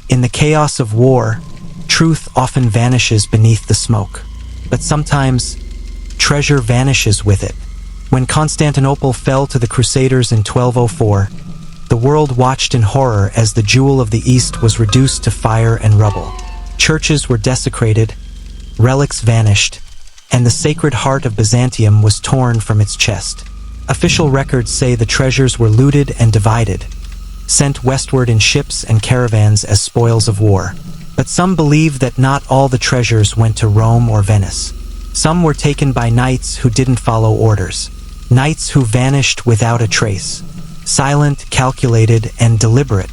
In the chaos of war, truth often vanishes beneath the smoke. But sometimes, treasure vanishes with it. When Constantinople fell to the Crusaders in 1204, the world watched in horror as the jewel of the East was reduced to fire and rubble. Churches were desecrated, relics vanished, and the Sacred Heart of Byzantium was torn from its chest. Official records say the treasures were looted and divided, sent westward in ships and caravans as spoils of war. But some believe that not all the treasures went to Rome or Venice. Some were taken by knights who didn't follow orders, knights who vanished without a trace, silent, calculated, and deliberate,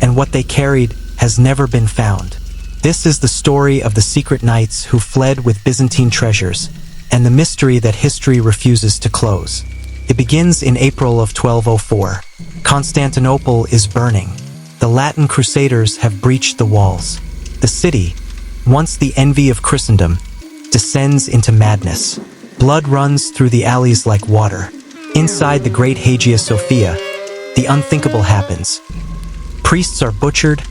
and what they carried has never been found. This is the story of the secret knights who fled with Byzantine treasures, and the mystery that history refuses to close. It begins in April of 1204. Constantinople is burning. The Latin Crusaders have breached the walls. The city, once the envy of Christendom, descends into madness. Blood runs through the alleys like water. Inside the great Hagia Sophia, the unthinkable happens. Priests are butchered,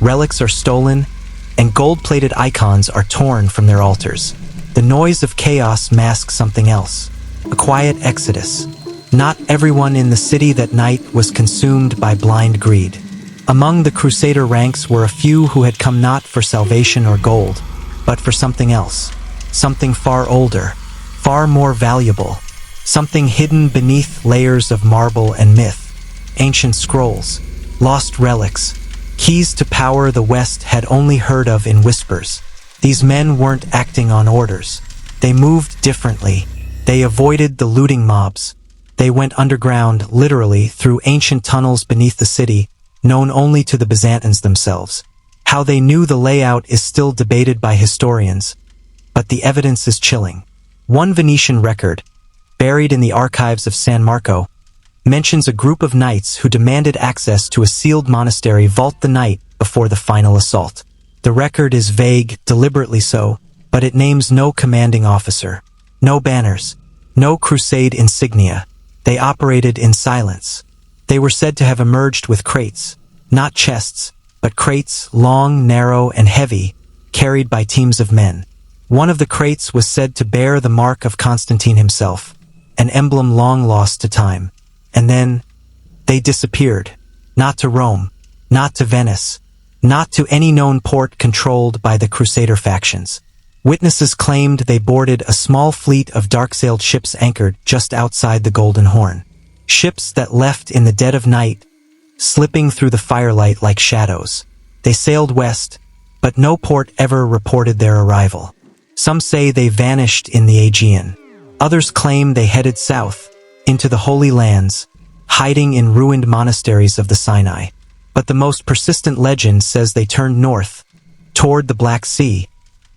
relics are stolen, and gold-plated icons are torn from their altars. The noise of chaos masks something else, a quiet exodus. Not everyone in the city that night was consumed by blind greed. Among the Crusader ranks were a few who had come not for salvation or gold, but for something else, something far older, far more valuable, something hidden beneath layers of marble and myth, ancient scrolls, lost relics, keys to power the West had only heard of in whispers. These men weren't acting on orders. They moved differently. They avoided the looting mobs. They went underground, literally, through ancient tunnels beneath the city, known only to the Byzantines themselves. How they knew the layout is still debated by historians, but the evidence is chilling. One Venetian record, buried in the archives of San Marco, mentions a group of knights who demanded access to a sealed monastery vault the night before the final assault. The record is vague, deliberately so, but it names no commanding officer, no banners, no crusade insignia. They operated in silence. They were said to have emerged with crates, not chests, but crates, long, narrow, and heavy, carried by teams of men. One of the crates was said to bear the mark of Constantine himself, an emblem long lost to time. And then, they disappeared. Not to Rome, not to Venice, not to any known port controlled by the Crusader factions. Witnesses claimed they boarded a small fleet of dark-sailed ships anchored just outside the Golden Horn. Ships that left in the dead of night, slipping through the firelight like shadows. They sailed west, but no port ever reported their arrival. Some say they vanished in the Aegean. Others claim they headed south, into the Holy Lands, hiding in ruined monasteries of the Sinai. But the most persistent legend says they turned north, toward the Black Sea,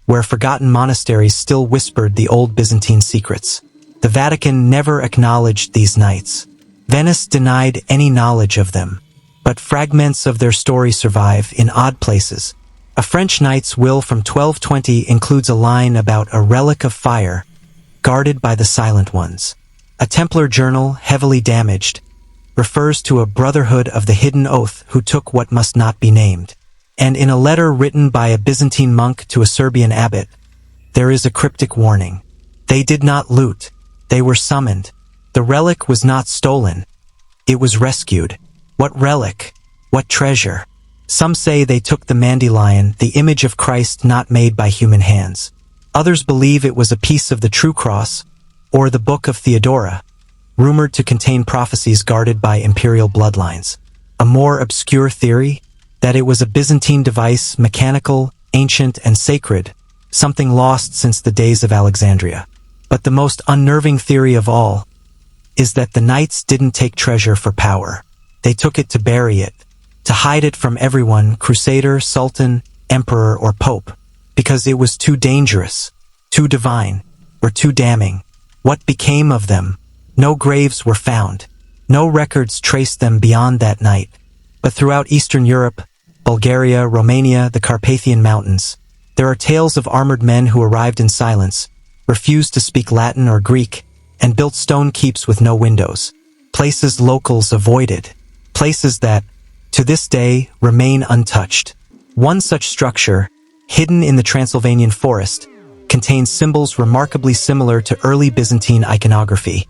where forgotten monasteries still whispered the old Byzantine secrets. The Vatican never acknowledged these knights. Venice denied any knowledge of them. But fragments of their story survive in odd places. A French knight's will from 1220 includes a line about a relic of fire, guarded by the Silent Ones. A Templar journal, heavily damaged, refers to a brotherhood of the hidden oath who took what must not be named. And in a letter written by a Byzantine monk to a Serbian abbot, there is a cryptic warning. They did not loot. They were summoned. The relic was not stolen. It was rescued. What relic? What treasure? Some say they took the Mandilion, the image of Christ not made by human hands. Others believe it was a piece of the true cross, or the Book of Theodora, rumored to contain prophecies guarded by imperial bloodlines. A more obscure theory? That it was a Byzantine device, mechanical, ancient, and sacred, something lost since the days of Alexandria. But the most unnerving theory of all is that the knights didn't take treasure for power. They took it to bury it, to hide it from everyone, crusader, sultan, emperor, or pope, because it was too dangerous, too divine, or too damning. What became of them? No graves were found. No records traced them beyond that night. But throughout Eastern Europe, Bulgaria, Romania, the Carpathian Mountains, there are tales of armored men who arrived in silence, refused to speak Latin or Greek, and built stone keeps with no windows. Places locals avoided. Places that, to this day, remain untouched. One such structure, hidden in the Transylvanian forest, contains symbols remarkably similar to early Byzantine iconography,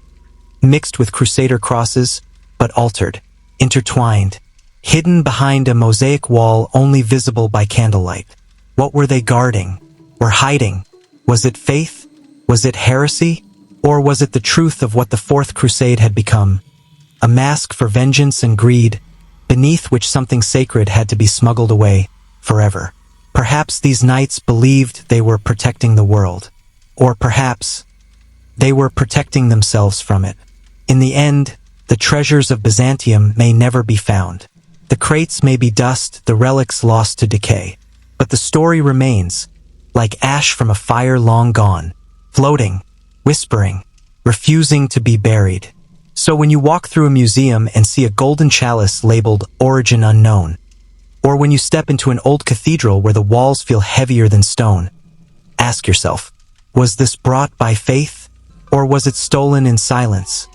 mixed with Crusader crosses, but altered, intertwined, hidden behind a mosaic wall only visible by candlelight. What were they guarding, or hiding? Was it faith? Was it heresy? Or was it the truth of what the Fourth Crusade had become? A mask for vengeance and greed, beneath which something sacred had to be smuggled away forever. Perhaps these knights believed they were protecting the world, or perhaps they were protecting themselves from it. In the end, the treasures of Byzantium may never be found. The crates may be dust, the relics lost to decay. But the story remains, like ash from a fire long gone, floating, whispering, refusing to be buried. So when you walk through a museum and see a golden chalice labeled Origin Unknown, or when you step into an old cathedral where the walls feel heavier than stone, ask yourself, was this brought by faith, or was it stolen in silence?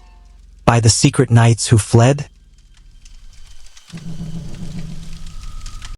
By the secret knights who fled?